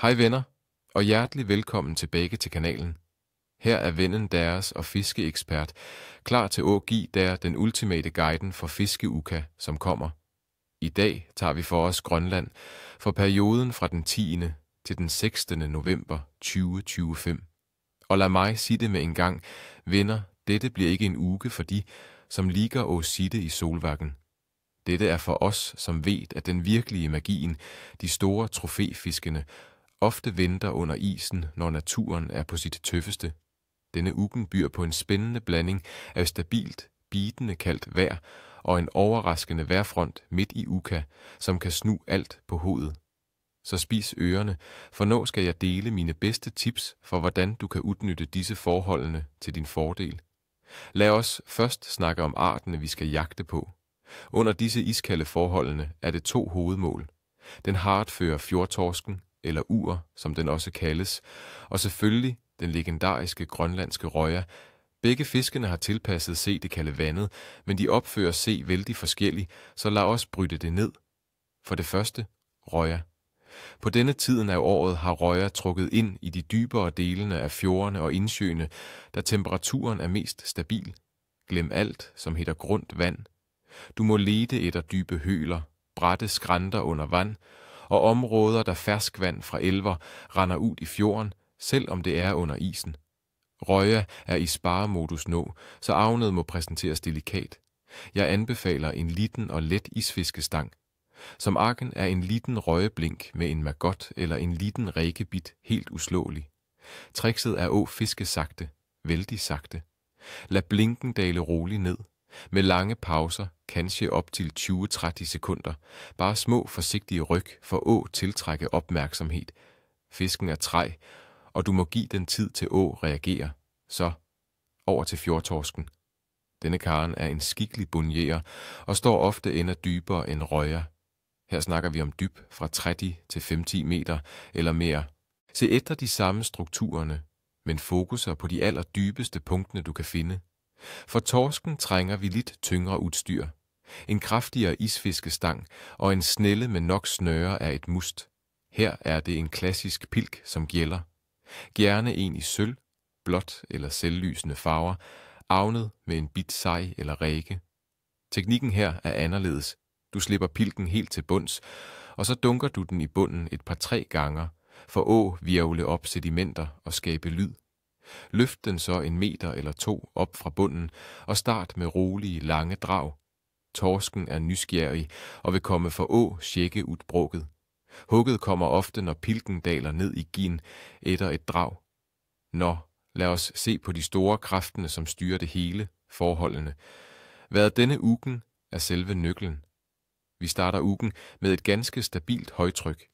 Hej venner, og hjertelig velkommen tilbage til kanalen. Her er vennen deres og fiskeekspert, klar til at give der den ultimate guiden for fiskeuka, som kommer. I dag tager vi for os Grønland for perioden fra den 10. til den 16. november 2025. Og lad mig sige det med en gang, venner, dette bliver ikke en uge for de, som ligger at sitte i solværken. Dette er for os, som ved, at den virkelige magien, de store trofæfiskene, ofte venter under isen, når naturen er på sit tøffeste. Denne ugen byr på en spændende blanding af stabilt, bitende kaldt vejr og en overraskende vejrfront midt i uka, som kan snu alt på hovedet. Så spis ørerne, for nu skal jeg dele mine bedste tips for, hvordan du kan udnytte disse forholdene til din fordel. Lad os først snakke om artene, vi skal jagte på. Under disse iskalde forholdene er det 2 hovedmål. Den hartføre fjordtorsken, eller ur, som den også kaldes, og selvfølgelig den legendariske grønlandske røya. Begge fiskene har tilpasset se det kalde vandet, men de opfører se vældig forskelligt, så lad os bryde det ned. For det første, røya. På denne tiden af året har røya trukket ind i de dybere delene af fjordene og indsøene, da temperaturen er mest stabil. Glem alt, som hedder grundt vand. Du må lede efter dybe høler, bratte skrænter under vand, og områder, der ferskvand fra elver render ud i fjorden, selv om det er under isen. Røya er i sparemodus nå, så avnet må præsenteres delikat. Jeg anbefaler en liten og let isfiskestang. Som arken er en liten røjeblink med en maggot eller en liten rækebit helt uslåelig. Trikset er at fiske sagte, vældig sagte. Lad blinken dale roligt ned. Med lange pauser, kanskje op til 20-30 sekunder. Bare små, forsigtige ryg for at tiltrække opmærksomhed. Fisken er træg, og du må give den tid til at reagere. Så over til fjordtorsken. Denne karen er en skikkelig bunjærer og står ofte ender dybere end røya. Her snakker vi om dyb fra 30 til 50 meter eller mere. Se efter de samme strukturerne, men fokuser på de allerdybeste punktene du kan finde. For torsken trænger vi lidt tyngre udstyr. En kraftigere isfiskestang og en snelle med nok snøre er et must. Her er det en klassisk pilk, som gælder. Gerne en i sølv, blåt eller selvlysende farver, avnet med en bit sej eller række. Teknikken her er anderledes. Du slipper pilken helt til bunds, og så dunker du den i bunden et par 3 gange, for at virvle op sedimenter og skabe lyd. Løft den så 1 meter eller 2 op fra bunden, og start med rolige, lange drag. Torsken er nysgerrig og vil komme for at tjekke udbrukket. Hugget kommer ofte, når pilken daler ned i gin efter et drag. Nå, lad os se på de store kræftene, som styrer det hele, forholdene. Hvad denne ugen er selve nøglen. Vi starter ugen med et ganske stabilt højtryk.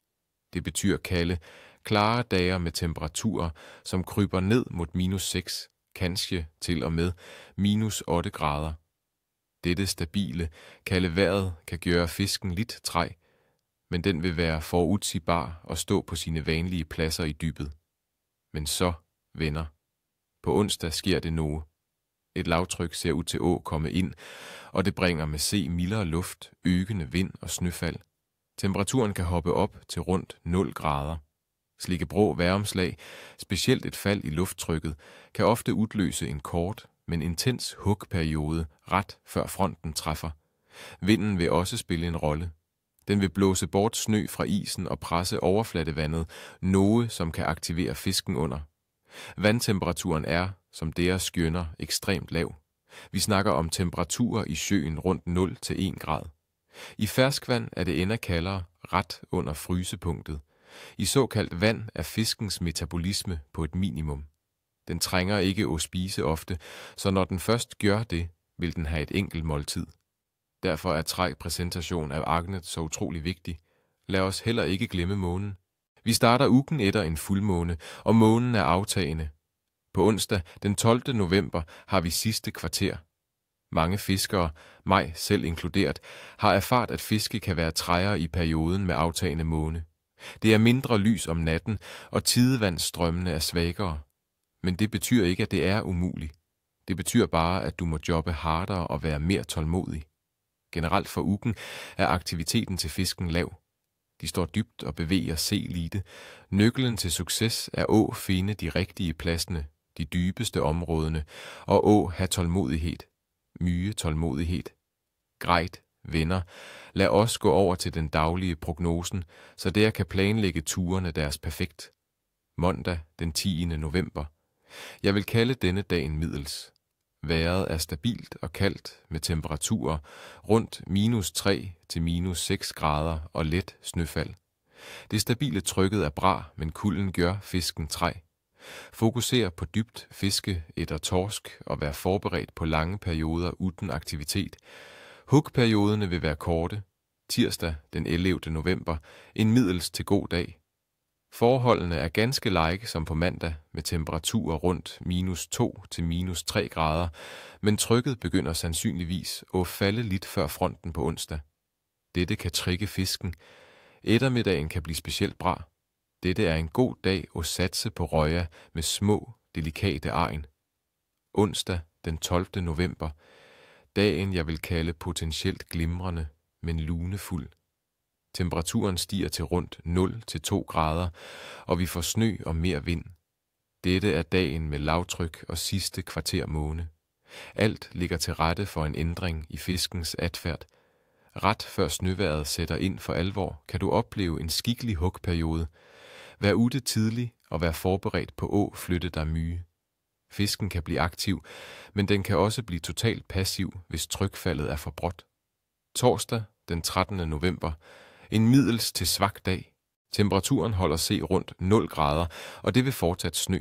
Det betyder kalde, klare dage med temperaturer, som kryber ned mod -6, kanskje til og med -8 grader. Dette stabile, kalde vejret kan gøre fisken lidt træg, men den vil være forudsigbar og stå på sine vanlige pladser i dybet. Men så, venner, på onsdag sker det noget. Et lavtryk ser ud til at komme ind, og det bringer med se mildere luft, øgende vind og snøfald. Temperaturen kan hoppe op til rundt 0 grader. Slike brå vejromslag, specielt et fald i lufttrykket, kan ofte udløse en kort, men intens hugperiode ret før fronten træffer. Vinden vil også spille en rolle. Den vil blåse bort snø fra isen og presse overfladevandet, noget som kan aktivere fisken under. Vandtemperaturen er, som deres skønner, ekstremt lav. Vi snakker om temperaturer i søen rundt 0 til 1 grad. I ferskvand er det ender kaldere, ret under frysepunktet. I såkaldt vand er fiskens metabolisme på et minimum. Den trænger ikke at spise ofte, så når den først gør det, vil den have et enkelt måltid. Derfor er træg præsentation af agnet så utrolig vigtig. Lad os heller ikke glemme månen. Vi starter ugen efter en fuldmåne, og månen er aftagende. På onsdag, den 12. november, har vi sidste kvarter. Mange fiskere, mig selv inkluderet, har erfart, at fiske kan være trægere i perioden med aftagende måne. Det er mindre lys om natten, og tidevandsstrømmene er svagere. Men det betyder ikke, at det er umuligt. Det betyder bare, at du må jobbe hardere og være mere tålmodig. Generelt for ugen er aktiviteten til fisken lav. De står dybt og bevæger se lite. Nøglen til succes er finde de rigtige pladsene, de dybeste områdene, og have tålmodighed. Mye tålmodighed. Grejt, venner, lad os gå over til den daglige prognosen, så der kan planlægge turene deres perfekt. Mandag den 10. november. Jeg vil kalde denne dagen middels. Vejret er stabilt og kaldt med temperaturer rundt -3 til -6 grader og let snøfald. Det stabile trykket er bra, men kulden gør fisken træ. Fokuser på dybt fiske, et og torsk og vær forberedt på lange perioder uden aktivitet. Hugperioderne vil være korte. Tirsdag den 11. november, en middels til god dag. Forholdene er ganske like som på mandag med temperaturer rundt -2 til -3 grader, men trykket begynder sandsynligvis at falde lidt før fronten på onsdag. Dette kan trigge fisken. Eftermiddagen kan blive specielt bra. Dette er en god dag at satse på røja med små, delikate egn. Onsdag den 12. november. Dagen jeg vil kalde potentielt glimrende, men lunefuld. Temperaturen stiger til rundt 0 til 2 grader, og vi får snø og mere vind. Dette er dagen med lavtryk og sidste kvarter måne. Alt ligger til rette for en ændring i fiskens adfærd. Ret før snøvejret sætter ind for alvor, kan du opleve en skikkelig hugperiode. Vær ude tidlig og vær forberedt på at flytte dig myge. Fisken kan blive aktiv, men den kan også blive totalt passiv, hvis trykfaldet er for bråt. Torsdag den 13. november. En middels til svag dag. Temperaturen holder se rundt 0 grader, og det vil fortsat snø.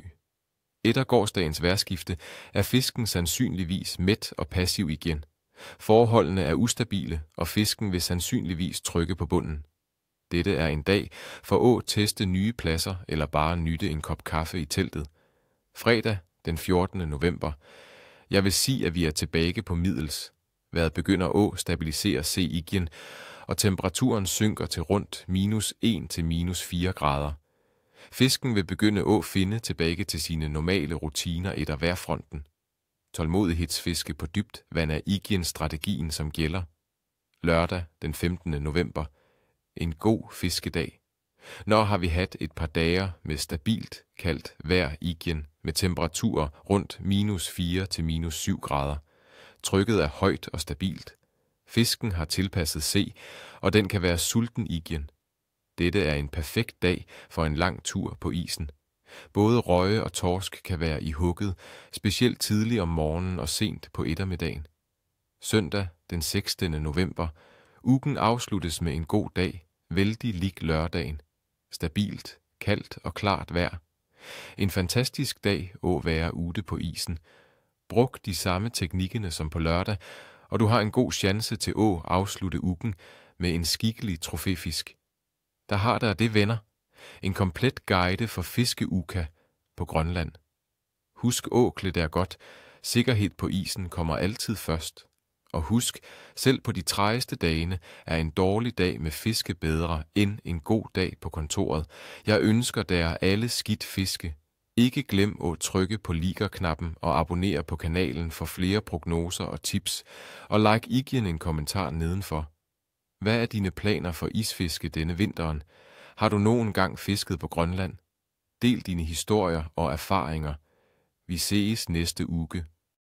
Efter gårsdagens vejrskifte er fisken sandsynligvis mæt og passiv igen. Forholdene er ustabile, og fisken vil sandsynligvis trykke på bunden. Dette er en dag for at teste nye pladser eller bare nytte en kop kaffe i teltet. Fredag den 14. november. Jeg vil sige, at vi er tilbage på middels. Vejret begynder at stabilisere se igen, og temperaturen synker til rundt -1 til -4 grader. Fisken vil begynde at finde tilbage til sine normale rutiner efter vejrfronten. Tålmodighedsfiske på dybt vand er igen strategien, som gælder. Lørdag den 15. november. En god fiskedag. Når har vi haft et par dage med stabilt kaldt vejr igen, med temperaturer rundt -4 til -7 grader. Trykket er højt og stabilt. Fisken har tilpasset se, og den kan være sulten igen. Dette er en perfekt dag for en lang tur på isen. Både røje og torsk kan være i hugget, specielt tidligt om morgenen og sent på eftermiddagen. Søndag den 16. november. Ugen afsluttes med en god dag, vældig lig lørdagen. Stabilt, kaldt og klart vejr. En fantastisk dag at være ude på isen. Brug de samme teknikkerne som på lørdag, og du har en god chance til at afslutte ugen med en skikkelig trofæfisk. Der har der det, venner. En komplet guide for fiskeuka på Grønland. Husk at klæde dig godt. Sikkerhed på isen kommer altid først. Og husk, selv på de trægeste dagene er en dårlig dag med fiske bedre end en god dag på kontoret. Jeg ønsker der alle skidt fiske. Ikke glem at trykke på like-knappen og abonnere på kanalen for flere prognoser og tips. Og like igen en kommentar nedenfor. Hvad er dine planer for isfiske denne vinteren? Har du nogen gang fisket på Grønland? Del dine historier og erfaringer. Vi ses næste uge.